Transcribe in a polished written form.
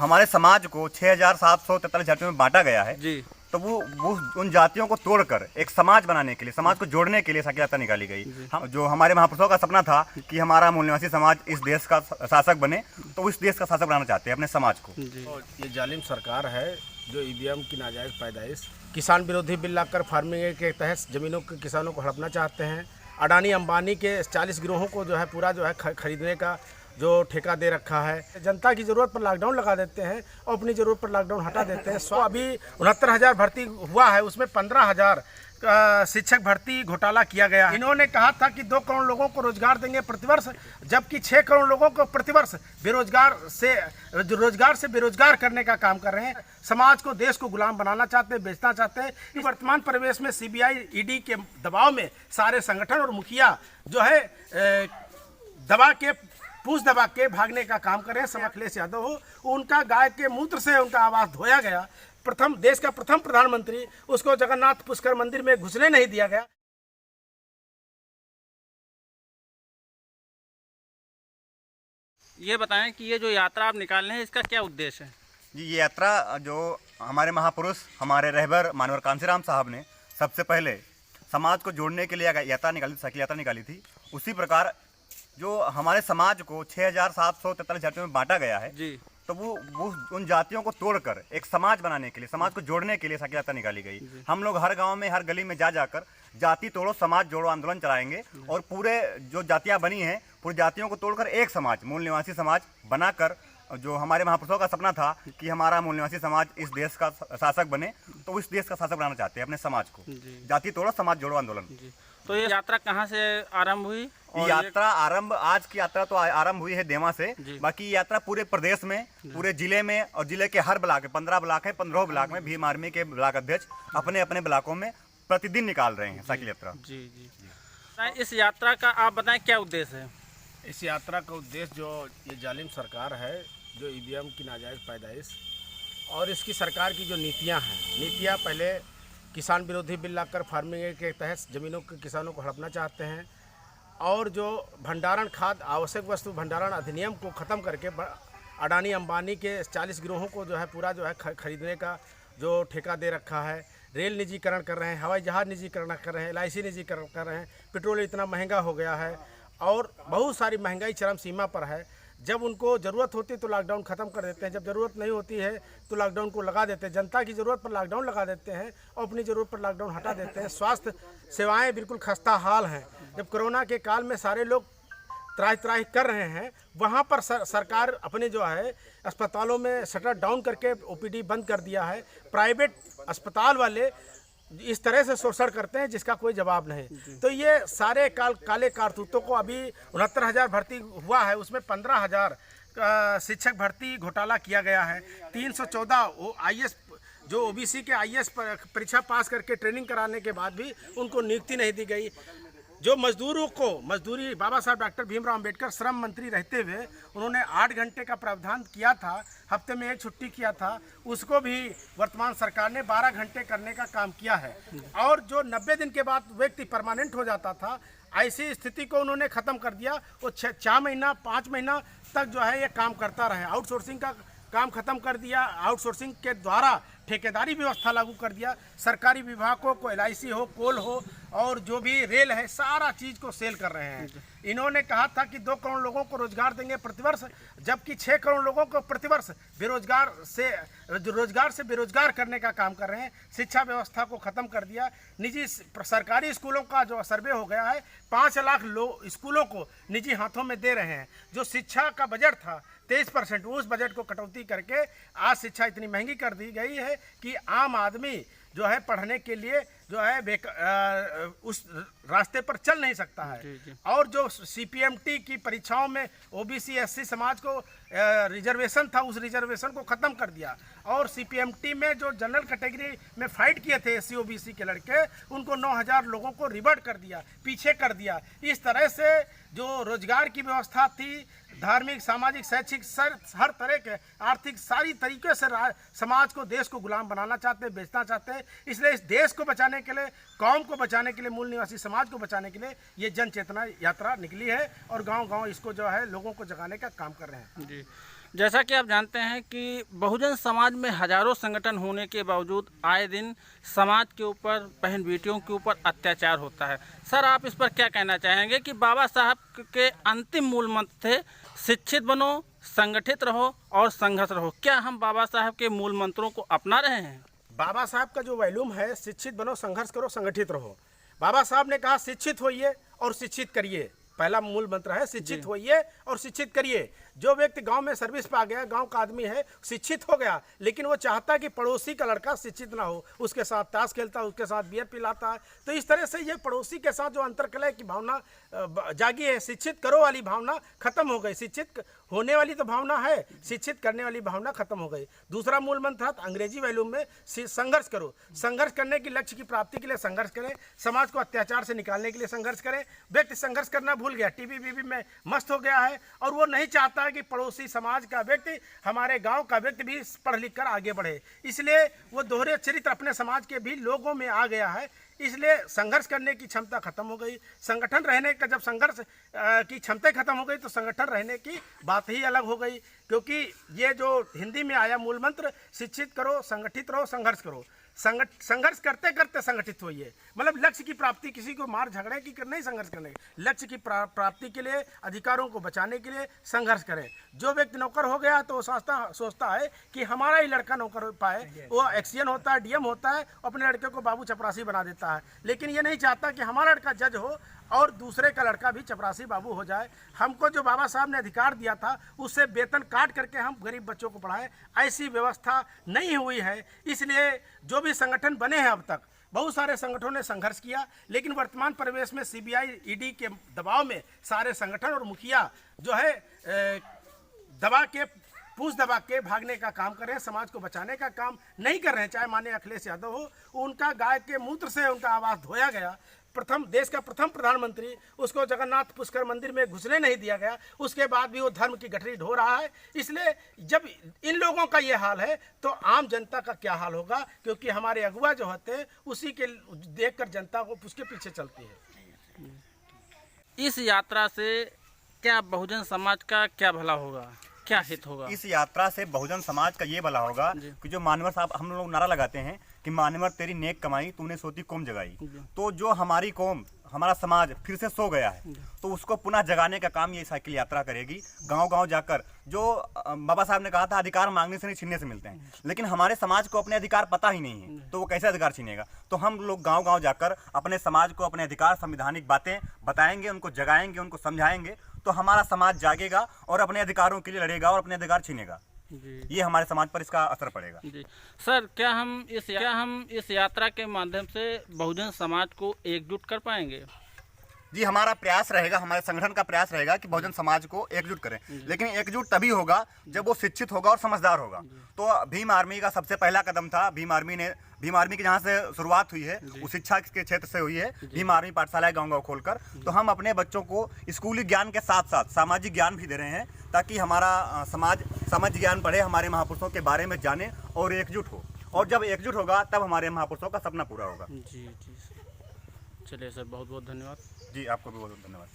हमारे समाज को 6,743 जातियों में बांटा गया है जी। तो वो उन जातियों को तोड़कर एक समाज बनाने के लिए, समाज को जोड़ने के लिए साइकिल यात्रा निकाली गई। जो हमारे महापुरुषों का सपना था कि हमारा मूल निवासी समाज इस देश का शासक बने, तो इस देश का शासक बनाना चाहते हैं अपने समाज को। और ये जालिम सरकार है जो ईवीएम की नाजायज़ पैदाइश, किसान विरोधी बिल लाकर फार्मिंग के तहत ज़मीनों के किसानों को हड़पना चाहते हैं। अडानी अंबानी के 40 गिरोहों को जो है पूरा जो है खरीदने का जो ठेका दे रखा है। जनता की ज़रूरत पर लॉकडाउन लगा देते हैं और अपनी ज़रूरत पर लॉकडाउन हटा देते हैं। अभी 69,000 भर्ती हुआ है, उसमें 15,000 शिक्षक भर्ती घोटाला किया गया। इन्होंने कहा था कि 2 करोड़ लोगों को रोजगार देंगे प्रतिवर्ष, जबकि 6 करोड़ लोगों को प्रतिवर्ष रोजगार से बेरोजगार करने का काम कर रहे हैं। समाज को, देश को गुलाम बनाना चाहते हैं, बेचना चाहते हैं। वर्तमान परिवेश में सीबीआई ईडी के दबाव में सारे संगठन और मुखिया जो है पूछ दबा के भागने का काम कर रहे हैं। अखिलेश यादव हो, उनका गाय के मूत्र से उनका आवास धोया गया। देश का प्रथम प्रधानमंत्री, उसको जगन्नाथ पुष्कर मंदिर में घुसने नहीं दिया गया। ये बताएं कि ये जो यात्रा आप निकाल रहे हैं, इसका क्या उद्देश्य है? जी, ये यात्रा जो हमारे महापुरुष, हमारे रहबर मानवर कांशीराम साहब ने सबसे पहले समाज को जोड़ने के लिए यात्रा निकाली, साइकिल यात्रा निकाली थी, उसी प्रकार जो हमारे समाज को 6,743 जातियों में बांटा गया है जी। तो वो उन जातियों को तोड़कर एक समाज बनाने के लिए, समाज को जोड़ने के लिए साइकिल यात्रा निकाली गई। हम लोग हर गांव में, हर गली में जाकर जाति तोड़ो समाज जोड़ो आंदोलन चलाएंगे और पूरे जो जातियां बनी हैं, पूरी जातियों को तोड़कर एक समाज, मूल निवासी समाज बनाकर, जो हमारे महापुरुषों का सपना था कि हमारा मूल निवासी समाज इस देश का शासक बने, तो इस देश का शासक बनाना चाहते हैं अपने समाज को। जाति तोड़ो समाज जोड़ो आंदोलन। तो ये यात्रा कहाँ से आरंभ हुई? यात्रा आरंभ, आज की यात्रा तो आरंभ हुई है देवा से। बाकी ये यात्रा पूरे प्रदेश में, पूरे जिले में और जिले के हर ब्लॉक में, 15 ब्लॉक है, 15 ब्लॉक में भीम आर्मी के ब्लॉक अध्यक्ष अपने अपने ब्लॉकों में प्रतिदिन निकाल रहे हैं साइकिल यात्रा। जी जी। इस यात्रा का आप बताएं क्या उद्देश्य है? इस यात्रा का उद्देश्य जो ये जालिम सरकार है जो ईवीएम की नाजायज़ पैदाइश और इसकी सरकार की जो नीतियाँ पहले किसान विरोधी बिल लाकर फार्मिंग के तहत ज़मीनों के किसानों को हड़पना चाहते हैं, और जो भंडारण खाद आवश्यक वस्तु भंडारण अधिनियम को ख़त्म करके अडानी अंबानी के 40 गिरोहों को जो है पूरा जो है खरीदने का जो ठेका दे रखा है। रेल निजीकरण कर रहे हैं, हवाई जहाज़ निजीकरण कर रहे हैं, LIC निजीकरण कर रहे हैं। पेट्रोल इतना महंगा हो गया है और बहुत सारी महंगाई चरम सीमा पर है। जब उनको ज़रूरत होती है तो लॉकडाउन ख़त्म कर देते हैं, जब ज़रूरत नहीं होती है तो लॉकडाउन को लगा देते हैं। जनता की ज़रूरत पर लॉकडाउन लगा देते हैं और अपनी ज़रूरत पर लॉकडाउन हटा देते हैं। स्वास्थ्य सेवाएं बिल्कुल खस्ता हाल हैं। जब कोरोना के काल में सारे लोग त्राही कर रहे हैं, वहाँ पर सरकार अपने जो है अस्पतालों में शटर डाउन करके OPD बंद कर दिया है। प्राइवेट अस्पताल वाले इस तरह से शोषण करते हैं जिसका कोई जवाब नहीं। तो ये सारे काले कारतूतों को, अभी 69,000 भर्ती हुआ है, उसमें 15,000 शिक्षक भर्ती घोटाला किया गया है। 314 IAS जो OBC के IAS परीक्षा पास करके ट्रेनिंग कराने के बाद भी उनको नियुक्ति नहीं दी गई। जो मजदूरों को मजदूरी, बाबा साहब डॉक्टर भीमराव अंबेडकर श्रम मंत्री रहते हुए उन्होंने 8 घंटे का प्रावधान किया था, हफ्ते में 1 छुट्टी किया था, उसको भी वर्तमान सरकार ने 12 घंटे करने का काम किया है। और जो 90 दिन के बाद व्यक्ति परमानेंट हो जाता था, ऐसी स्थिति को उन्होंने ख़त्म कर दिया। वो 4 महीना 5 महीना तक जो है ये काम करता रहे। आउटसोर्सिंग का काम खत्म कर दिया। आउटसोर्सिंग के द्वारा ठेकेदारी व्यवस्था लागू कर दिया। सरकारी विभागों को LIC हो, कोल हो और जो भी रेल है, सारा चीज़ को सेल कर रहे हैं। इन्होंने कहा था कि 2 करोड़ लोगों को रोजगार देंगे प्रतिवर्ष, जबकि 6 करोड़ लोगों को प्रतिवर्ष रोजगार से बेरोजगार करने का काम कर रहे हैं। शिक्षा व्यवस्था को ख़त्म कर दिया। निजी सरकारी स्कूलों का जो सर्वे हो गया है, 5 लाख स्कूलों को निजी हाथों में दे रहे हैं। जो शिक्षा का बजट था 23%, उस बजट को कटौती करके आज शिक्षा इतनी महंगी कर दी गई है कि आम आदमी जो है पढ़ने के लिए जो है उस रास्ते पर चल नहीं सकता है। और जो CPMT की परीक्षाओं में OBC SC समाज को रिजर्वेशन था, उस रिजर्वेशन को ख़त्म कर दिया। और CPMT में जो जनरल कैटेगरी में फाइट किए थे SC OBC के लड़के, उनको 9,000 लोगों को रिवर्ट कर दिया, पीछे कर दिया। इस तरह से जो रोजगार की व्यवस्था थी, धार्मिक, सामाजिक, शैक्षिक, हर तरह के आर्थिक सारी तरीके से समाज को, देश को गुलाम बनाना चाहते हैं, बेचना चाहते हैं। इसलिए इस देश को बचाने के लिए, कौम को बचाने के लिए, मूल निवासी समाज को बचाने के लिए ये जन चेतना यात्रा निकली है और गांव-गांव इसको जो है लोगों को जगाने का काम कर रहे हैं। जी। जैसा कि आप जानते हैं कि बहुजन समाज में हजारों संगठन होने के बावजूद आए दिन समाज के ऊपर, बहन बेटियों के ऊपर अत्याचार होता है। सर, आप इस पर क्या कहना चाहेंगे कि बाबा साहब के अंतिम मूल मंत्र थे शिक्षित बनो, संगठित रहो और संघर्ष रहो। क्या हम बाबा साहब के मूल मंत्रों को अपना रहे हैं? बाबा साहब का जो वैल्यूम है, शिक्षित बनो, संघर्ष करो, संगठित रहो। बाबा साहब ने कहा शिक्षित होइए और शिक्षित करिए। पहला मूल मंत्र है शिक्षित होइए और शिक्षित करिए। जो व्यक्ति गांव में सर्विस पे आ गया, गांव का आदमी है, शिक्षित हो गया, लेकिन वो चाहता है कि पड़ोसी का लड़का शिक्षित ना हो, उसके साथ ताश खेलता है, उसके साथ बियर पिलाता है। तो इस तरह से ये पड़ोसी के साथ जो अंतरकलह की भावना जागी है, शिक्षित करो वाली भावना खत्म हो गई। शिक्षित होने वाली तो भावना है, शिक्षित करने वाली भावना खत्म हो गई। दूसरा मूल मंत्र था अंग्रेजी वैल्यूम में संघर्ष करो। संघर्ष करने की लक्ष्य की प्राप्ति के लिए संघर्ष करें, समाज को अत्याचार से निकालने के लिए संघर्ष करें। व्यक्ति संघर्ष करना भूल गया, टीवी बीवी में मस्त हो गया है और वो नहीं चाहता है कि पड़ोसी समाज का व्यक्ति, हमारे गांव का व्यक्ति भी पढ़ लिख कर आगे बढ़े। इसलिए वो दोहरे चरित्र अपने समाज के भी लोगों में आ गया है। इसलिए संघर्ष करने की क्षमता खत्म हो गई। संगठन रहने का, जब संघर्ष की क्षमता खत्म हो गई तो संगठन रहने की बात ही अलग हो गई। क्योंकि ये जो हिंदी में आया मूल मंत्र, शिक्षित करो, संगठित रहो, संघर्ष करो। संघर्ष करते करते संगठित होइए। मतलब लक्ष्य की प्राप्ति, किसी को मार झगड़े की नहीं संघर्ष करने, लक्ष्य की प्राप्ति के लिए, अधिकारों को बचाने के लिए संघर्ष करें। जो व्यक्ति नौकर हो गया तो वो सोचता है कि हमारा ही लड़का नौकर हो पाए, वो एक्सीएन होता है, डीएम होता है, अपने लड़के को बाबू चपरासी बना देता है। लेकिन ये नहीं चाहता कि हमारा लड़का जज हो और दूसरे का लड़का भी चपरासी बाबू हो जाए। हमको जो बाबा साहब ने अधिकार दिया था उससे वेतन काट करके हम गरीब बच्चों को पढ़ाएं, ऐसी व्यवस्था नहीं हुई है। इसलिए जो भी संगठन बने हैं, अब तक बहुत सारे संगठनों ने संघर्ष किया, लेकिन वर्तमान परिवेश में सीबीआई ईडी के दबाव में सारे संगठन और मुखिया जो है दबा के, पूछ दबा के भागने का काम कर रहे हैं, समाज को बचाने का काम नहीं कर रहे हैं। चाहे माननीय अखिलेश यादव हो, उनका गाय के मूत्र से उनका आवास धोया गया। देश का प्रथम प्रधानमंत्री, उसको जगन्नाथ पुष्कर मंदिर में घुसने नहीं दिया गया, उसके बाद भी वो धर्म की गठरी ढो रहा है। इसलिए जब इन लोगों का ये हाल है तो आम जनता का क्या हाल होगा? क्योंकि हमारे अगुआ जो होते हैं उसी के देखकर जनता को उसके पीछे चलती है। इस यात्रा से क्या बहुजन समाज का क्या भला होगा, क्या हित होगा? इस यात्रा से बहुजन समाज का ये भला होगा कि जो मानवर साहब हम लोग नारा लगाते हैं कि मानवर तेरी नेक कमाई, तूने सोती कौम जगाई। तो जो हमारी कौम, हमारा समाज फिर से सो गया है, तो उसको पुनः जगाने का काम ये साइकिल यात्रा करेगी। गांव गांव जाकर, जो बाबा साहब ने कहा था अधिकार मांगने से नहीं छीनने से मिलते हैं, लेकिन हमारे समाज को अपने अधिकार पता ही नहीं है, तो वो कैसे अधिकार छीनेगा? तो हम लोग गांव गांव जाकर अपने समाज को अपने अधिकार, संवैधानिक बातें बताएंगे, उनको जगाएंगे, उनको समझाएंगे, तो हमारा समाज जागेगा और अपने अधिकारों के लिए लड़ेगा और अपने अधिकार छीनेगा। ये हमारे समाज पर इसका असर पड़ेगा। जी सर, क्या हम इस यात्रा के माध्यम से बहुजन समाज को एकजुट कर पाएंगे? जी, हमारा प्रयास रहेगा, हमारे संगठन का प्रयास रहेगा कि बहुजन समाज को एकजुट करें, लेकिन एकजुट तभी होगा जब वो शिक्षित होगा और समझदार होगा। तो भीम आर्मी का सबसे पहला कदम था, भीम आर्मी की जहाँ से शुरुआत हुई है वो शिक्षा के क्षेत्र से हुई है। भीम आर्मी पाठशालाएं गाँव गाँव खोलकर, तो हम अपने बच्चों को स्कूली ज्ञान के साथ साथ सामाजिक ज्ञान भी दे रहे हैं, ताकि हमारा समाज सामाजिक ज्ञान पढ़े, हमारे महापुरुषों के बारे में जाने और एकजुट हो। और जब एकजुट होगा तब हमारे महापुरुषों का सपना पूरा होगा। जी जी, चलिए सर, बहुत बहुत धन्यवाद। जी, आपको भी बहुत बहुत धन्यवाद।